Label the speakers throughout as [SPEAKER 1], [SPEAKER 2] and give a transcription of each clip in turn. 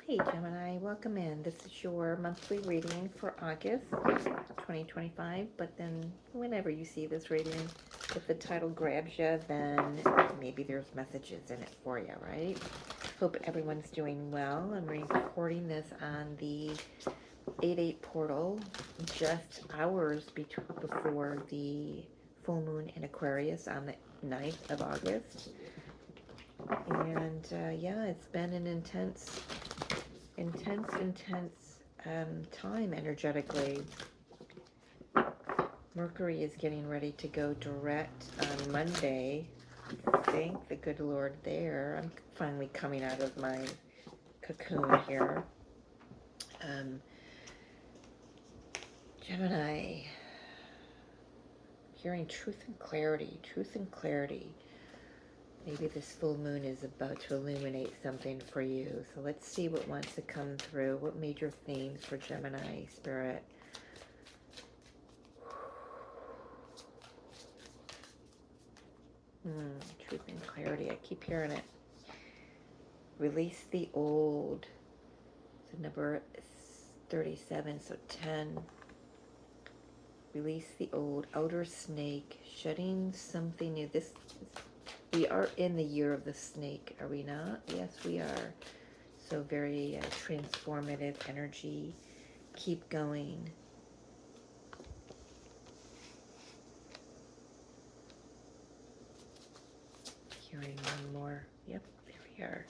[SPEAKER 1] Hey Gemini, welcome in. This is your monthly reading for August 2025, but then whenever you see this reading, if the title grabs you, then maybe there's messages in it for you, right? Hope everyone's doing well. I'm recording this on the 8/8 portal, just hours before the full moon in Aquarius on the 9th of August. And yeah, it's been an intense time energetically. Mercury is getting ready to go direct on Monday. Thank the good Lord there. I'm finally coming out of my cocoon here. Gemini, hearing truth and clarity. Maybe this full moon is about to illuminate something for you. So let's see what wants to come through. What major themes for Gemini Spirit? Truth and clarity. I keep hearing it. Release the old. So number 37, so 10. Release the old. Outer snake. Shedding something new. We are in the year of the snake, are we not? Yes, we are. So very transformative energy. Keep going. Hearing one more. Yep, there we are.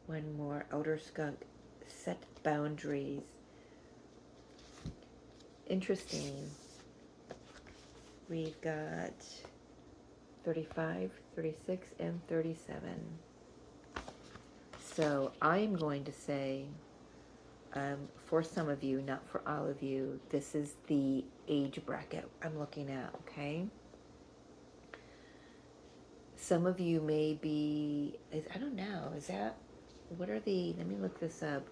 [SPEAKER 1] One more. Outer skunk. Set boundaries. Interesting. We've got 35, 36, and 37. So I'm going to say, for some of you, not for all of you, this is the age bracket I'm looking at, okay? Some of you may be, I don't know, is that, what are the, let me look this up.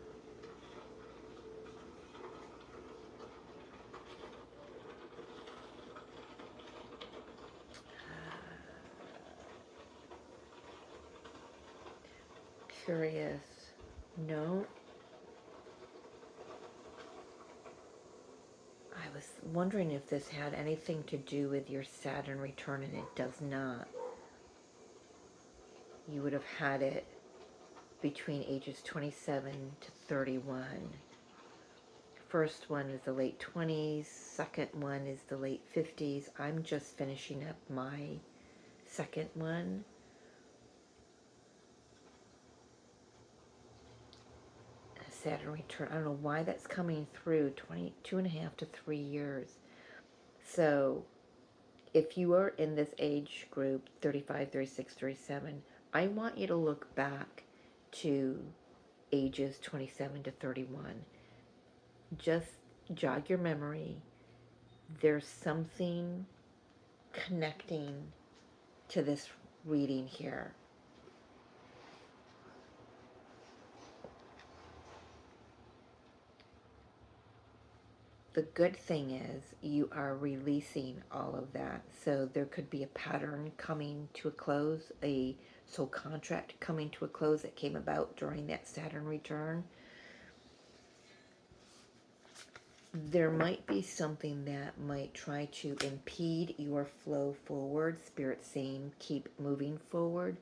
[SPEAKER 1] Curious. No. I was wondering if this had anything to do with your Saturn return, and it does not. You would have had it between ages 27 to 31. First one is the late 20s. Second one is the late 50s. I'm just finishing up my second one. Saturn return. I don't know why that's coming through. 2.5 to 3 years. So if you are in this age group, 35, 36, 37, I want you to look back to ages 27 to 31. Just jog your memory. There's something connecting to this reading here. The good thing is you are releasing all of that. So there could be a pattern coming to a close, a soul contract coming to a close that came about during that Saturn return. There might be something that might try to impede your flow forward. Spirit saying keep moving forward.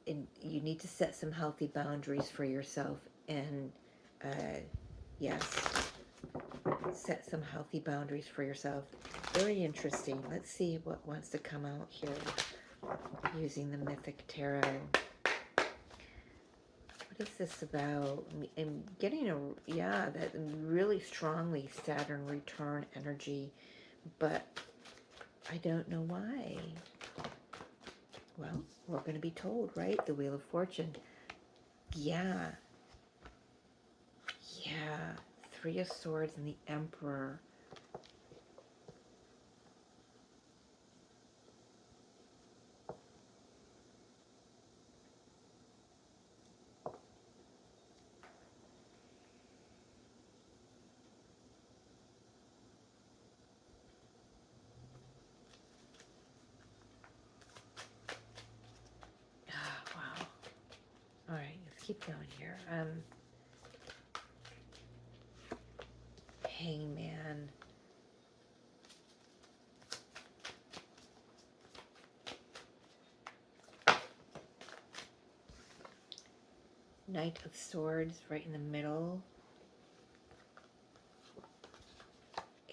[SPEAKER 1] And you need to set some healthy boundaries for yourself. And yes, set some healthy boundaries for yourself. Very interesting. Let's see what wants to come out here using the Mythic Tarot. What is this about? I'm getting that really strongly Saturn return energy, but I don't know why. Well, we're going to be told, right? The Wheel of Fortune. Yeah. Three of Swords and the Emperor. Wow. keep going here. Hangman. Knight of Swords right in the middle.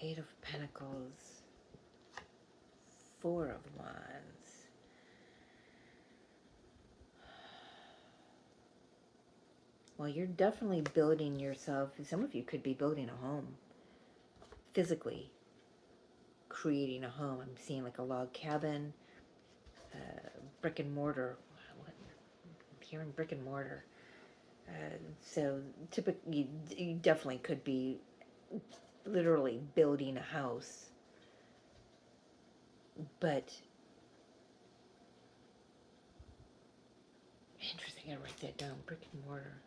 [SPEAKER 1] Eight of Pentacles. Four of Wands. Well, you're definitely building yourself. Some of you could be building a home. Physically creating a home. I'm seeing like a log cabin, brick and mortar. I'm hearing brick and mortar. So typically, you definitely could be literally building a house. But interesting, I gotta write that down. Brick and mortar.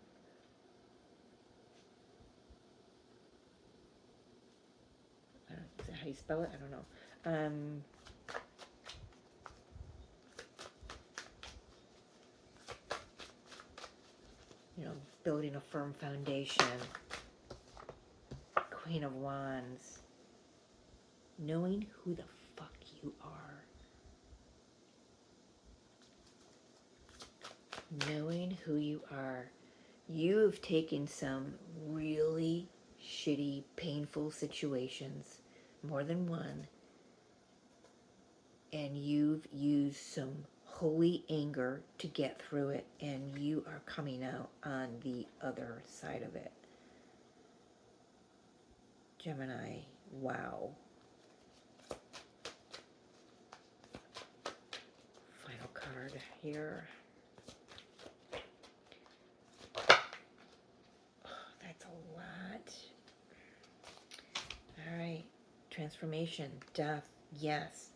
[SPEAKER 1] Is that how you spell it? I don't know. You know, building a firm foundation. Queen of Wands. Knowing who the fuck you are. Knowing who you are. You've taken some really shitty, painful situations, more than one, and you've used some holy anger to get through it, and you are coming out on the other side of it. Gemini, wow. Final card here. That's a lot. All right. Transformation, death, yes.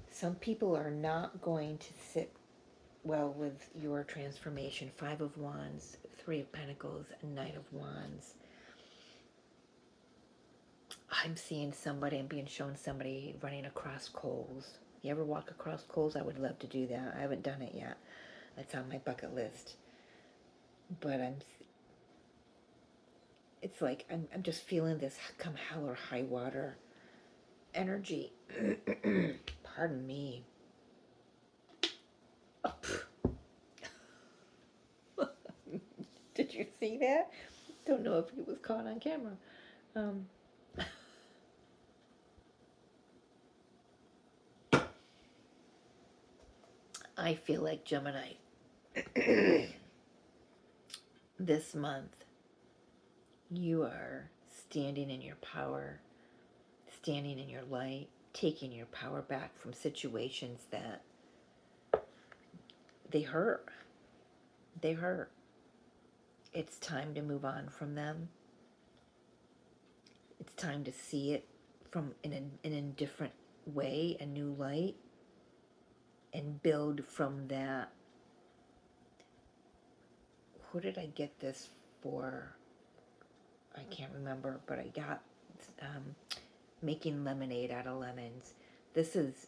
[SPEAKER 1] Some people are not going to sit well with your transformation. Five of Wands, Three of Pentacles, and Knight of Wands. I'm seeing somebody, I'm being shown somebody running across coals. You ever walk across coals? I would love to do that. I haven't done it yet. That's on my bucket list. But it's like I'm just feeling this come hell or high water energy. Pardon me. Oh, did you see that? Don't know if it was caught on camera. I feel like Gemini, this month, you are standing in your power, standing in your light, taking your power back from situations that they hurt. They hurt. It's time to move on from them. It's time to see it from in a different way, a new light, and build from that. Who did I get this for? I can't remember, but I got making lemonade out of lemons. This is,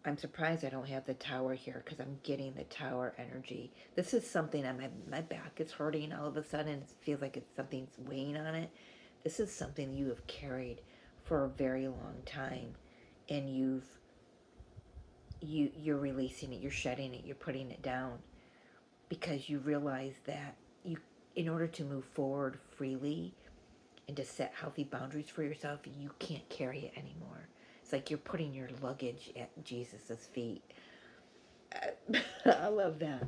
[SPEAKER 1] I'm surprised I don't have the tower here because I'm getting the tower energy. This is something, my back is hurting all of a sudden. It feels like something's weighing on it. This is something you have carried for a very long time, and you're releasing it, you're shedding it, you're putting it down, because you realize that in order to move forward freely and to set healthy boundaries for yourself, you can't carry it anymore. It's like you're putting your luggage at Jesus' feet. I love that.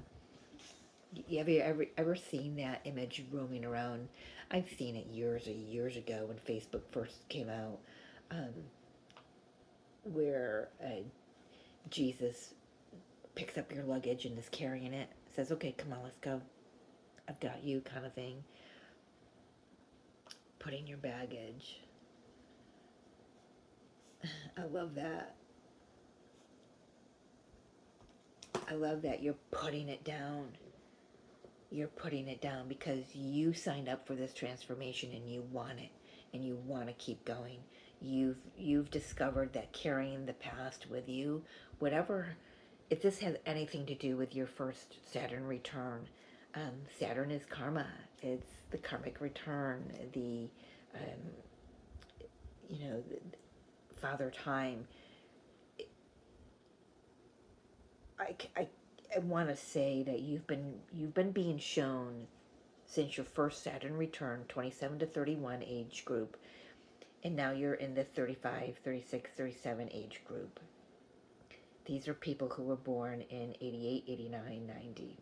[SPEAKER 1] Have you ever seen that image roaming around? I've seen it years ago when Facebook first came out, where Jesus picks up your luggage and is carrying it, says, okay, come on, let's go. I've got you, kind of thing. Putting your baggage. I love that. I love that you're putting it down. You're putting it down because you signed up for this transformation and you want it, and you want to keep going. You've discovered that carrying the past with you, whatever if this has anything to do with your first Saturn return, Saturn is karma. It's the karmic return, the, father time. I want to say that you've been being shown since your first Saturn return, 27 to 31 age group, and now you're in the 35, 36, 37 age group. These are people who were born in 88, 89, 90.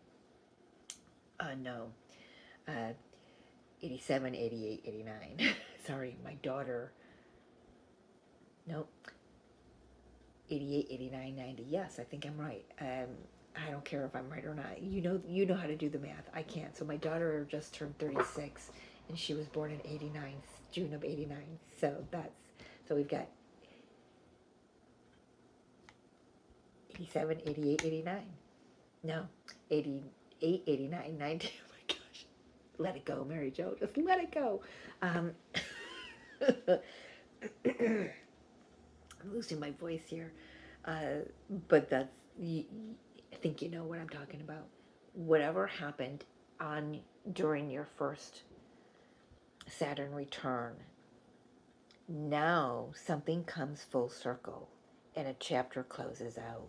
[SPEAKER 1] No. 87, 88, 89. Sorry, my daughter. Nope. 88, 89, 90. Yes, I think I'm right. I don't care if I'm right or not. You know how to do the math. I can't. So my daughter just turned 36, and she was born in 89, June of 89. So we've got 87, 88, 89. No, 88, 89, 90. Oh my gosh. Let it go, Mary Jo. Just let it go. I'm losing my voice here. But I think you know what I'm talking about. Whatever happened during your first Saturn return, now something comes full circle and a chapter closes out.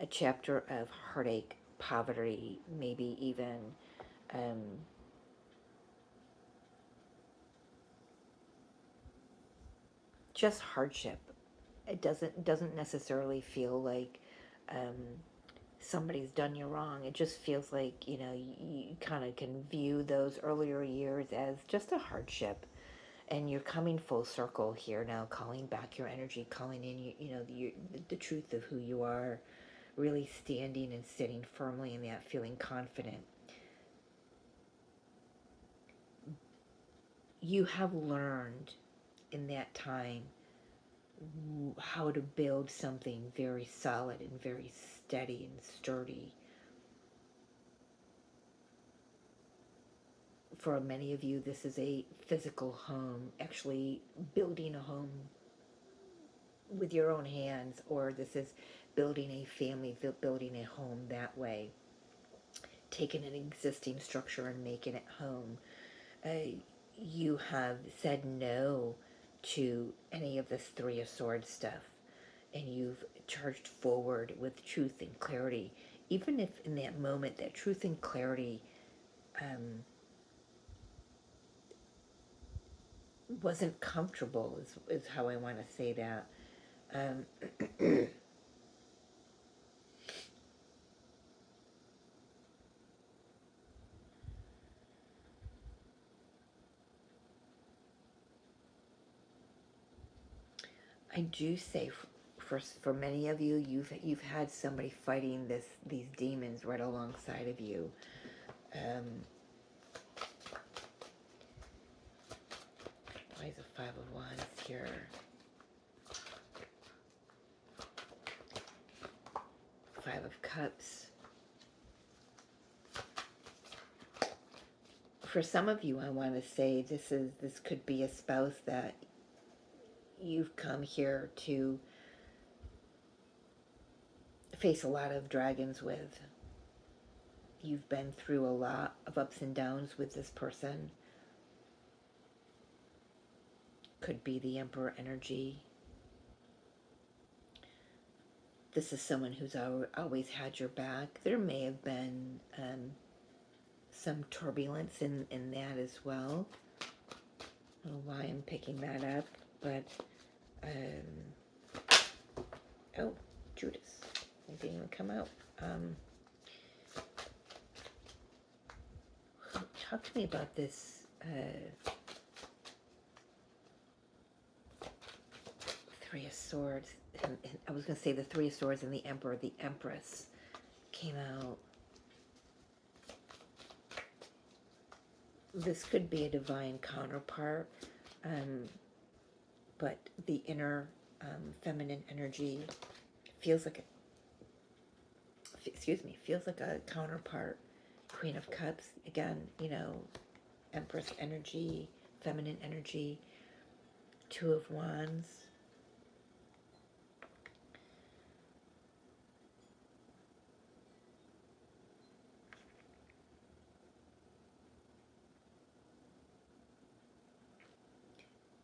[SPEAKER 1] A chapter of heartache, poverty, maybe even just hardship. It doesn't necessarily feel like somebody's done you wrong. It just feels like, you kind of can view those earlier years as just a hardship, and you're coming full circle here now, calling back your energy, calling in the truth of who you are, really standing and sitting firmly in that, feeling confident. You have learned in that time how to build something very solid and very steady and sturdy. For many of you, this is a physical home, actually building a home with your own hands, or this is building a family, building a home that way, taking an existing structure and making it home. You have said no to any of this Three of Swords stuff, and you've charged forward with truth and clarity, even if in that moment that truth and clarity wasn't comfortable, is how I want to say that. I do say, for many of you, you've had somebody fighting these demons right alongside of you. Why is a 5 of Wands here? Five of Cups. For some of you, I want to say this could be a spouse that you've come here to face a lot of dragons with. You've been through a lot of ups and downs with this person. Could be the Emperor energy. This is someone who's always had your back. There may have been some turbulence in that as well. I don't know why I'm picking that up, but oh, Judas. It didn't even come out. Talk to me about this Three of Swords. And I was going to say the Three of Swords and the Emperor. The Empress came out. This could be a divine counterpart, but the inner feminine energy feels like a counterpart. Queen of Cups, again, Empress energy, feminine energy. Two of Wands.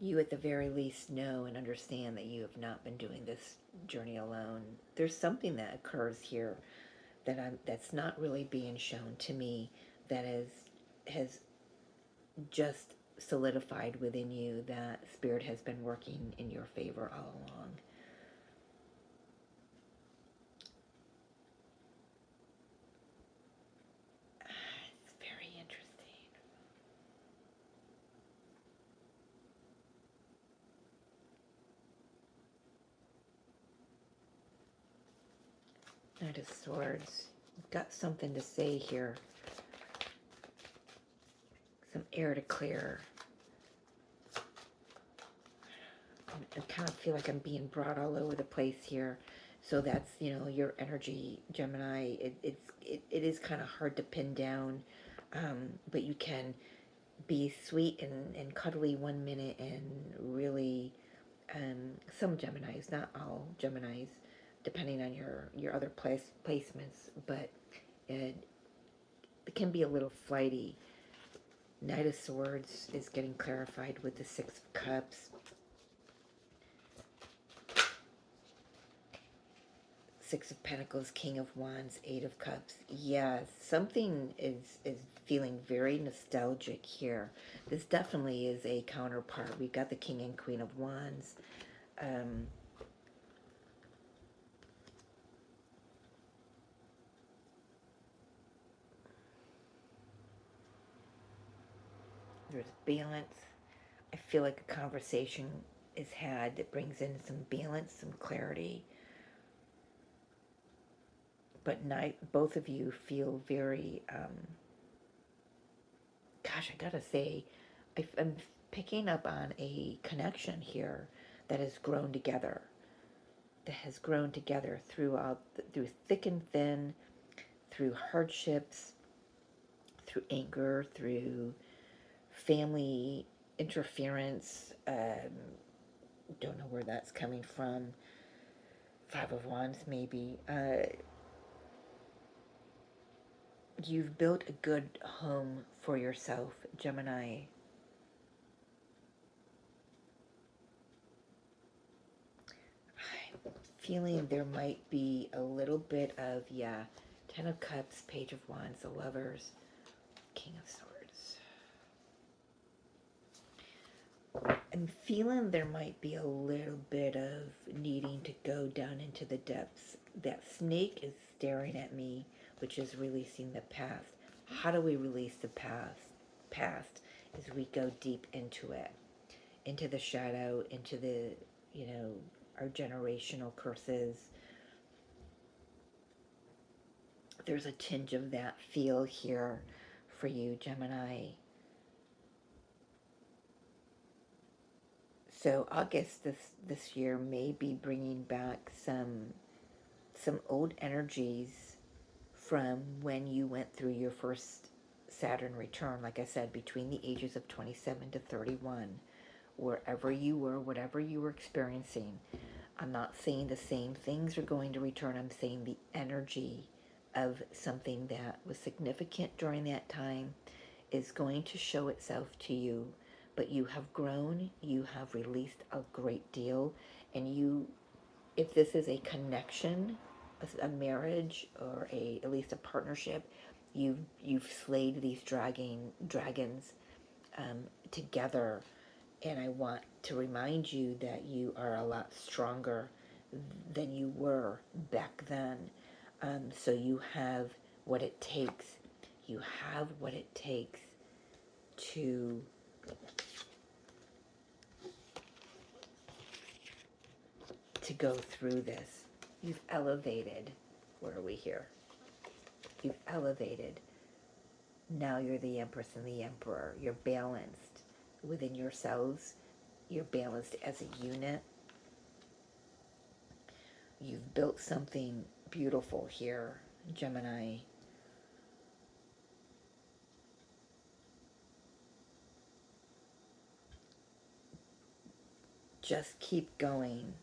[SPEAKER 1] you at the very least know and understand that you have not been doing this journey alone. There's something that occurs here that's not really being shown to me, that has just solidified within you that Spirit has been working in your favor all along. It's very interesting. Knight of Swords. Got something to say here. Some air to clear. I kind of feel like I'm being brought all over the place here. So that's, your energy, Gemini. It is kind of hard to pin down, but you can be sweet and cuddly one minute and really, some Geminis, not all Geminis, depending on your other placements, but it can be a little flighty. Knight of Swords is getting clarified with the Six of Cups. Six of Pentacles, King of Wands, Eight of Cups. Yeah, something is feeling very nostalgic here. This definitely is a counterpart. We've got the King and Queen of Wands. There's balance. I feel like a conversation is had that brings in some balance, some clarity. But both of you feel very, gosh, I gotta say, I'm picking up on a connection here that has grown together. That has grown together through thick and thin, through hardships, through anger, through family interference. Don't know where that's coming from. Five of Wands, maybe. You've built a good home for yourself, Gemini. I'm feeling there might be a little bit of, Ten of Cups, Page of Wands, the Lovers, King of Swords. I'm feeling there might be a little bit of needing to go down into the depths. That snake is staring at me, which is releasing the past. How do we release the past as we go deep into it, into the shadow, into the, our generational curses. There's a tinge of that feel here for you, Gemini. So August this year may be bringing back some old energies from when you went through your first Saturn return, like I said, between the ages of 27 to 31, wherever you were, whatever you were experiencing. I'm not saying the same things are going to return. I'm saying the energy of something that was significant during that time is going to show itself to you. But you have grown, you have released a great deal, and if this is a connection, a marriage, or at least a partnership, you've slayed these dragons together. And I want to remind you that you are a lot stronger than you were back then. So you have what it takes. You have what it takes to go through this. You've elevated. Where are we here? You've elevated. Now you're the Empress and the Emperor. You're balanced within yourselves. You're balanced as a unit. You've built something beautiful here, Gemini. Just keep going.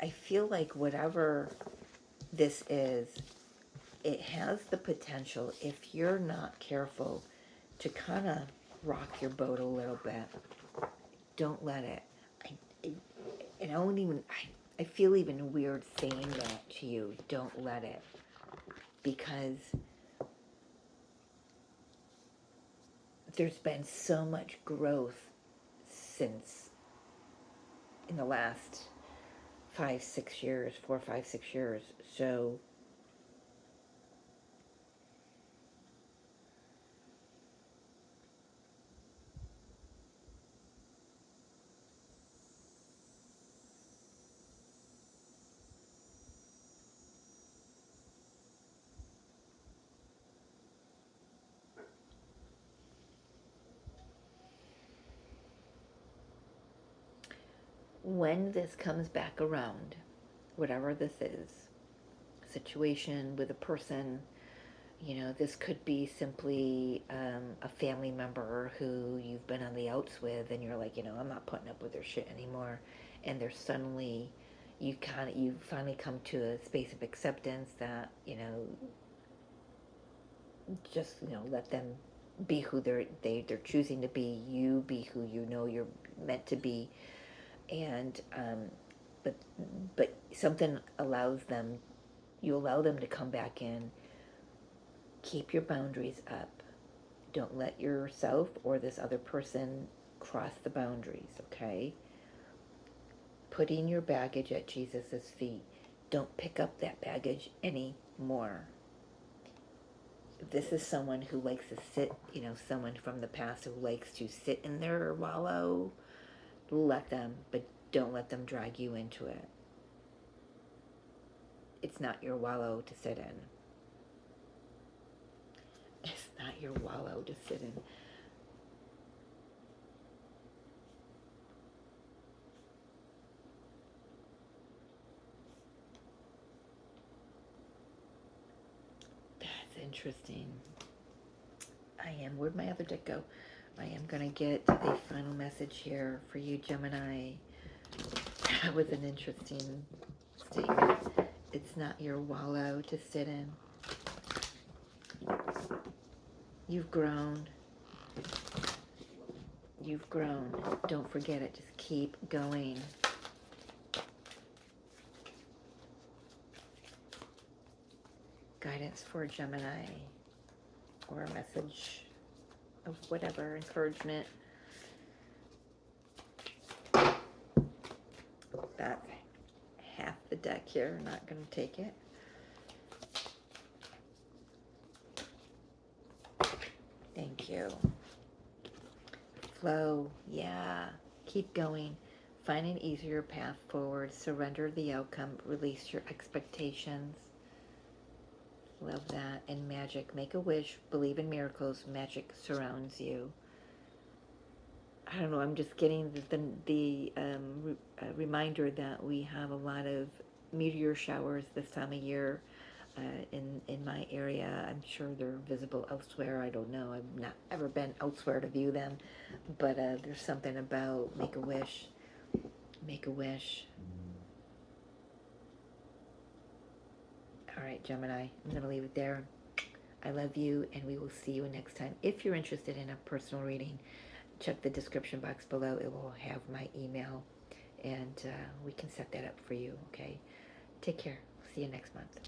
[SPEAKER 1] I feel like whatever this is, it has the potential, if you're not careful, to kind of rock your boat a little bit. Don't let it. I, I don't even, I feel even weird saying that to you. Don't let it. Because there's been so much growth since in the last 5-6 years, 4, 5, 6 years. So when this comes back around, whatever this is, situation with a person, this could be simply a family member who you've been on the outs with, and you're like, I'm not putting up with their shit anymore, and they're suddenly, you finally come to a space of acceptance that, just, let them be who they're choosing to be. You be who you're meant to be, and but something allows them. You allow them to come back in. Keep your boundaries up. Don't let yourself or this other person cross the boundaries, okay? Putting your baggage at Jesus' feet. Don't pick up that baggage anymore. If this is someone who likes to sit, someone from the past who likes to sit in their wallow, let them, but don't let them drag you into it. It's not your wallow to sit in. It's not your wallow to sit in. That's interesting. Where'd my other deck go? I am going to get a final message here for you, Gemini. That was an interesting statement. It's not your wallow to sit in. You've grown. You've grown. Don't forget it. Just keep going. Guidance for Gemini, or a message of whatever, encouragement. That's half the deck here. Not going to take it. Thank you. Flow. Yeah. Keep going. Find an easier path forward. Surrender the outcome. Release your expectations. Love that. And magic. Make a wish. Believe in miracles. Magic surrounds you. I don't know. I'm just getting the reminder that we have a lot of meteor showers this time of year in my area. I'm sure they're visible elsewhere. I don't know. I've not ever been elsewhere to view them. But there's something about make a wish. Make a wish. All right, Gemini, I'm going to leave it there. I love you, and we will see you next time. If you're interested in a personal reading, check the description box below. It will have my email, and we can set that up for you, okay? Take care. See you next month.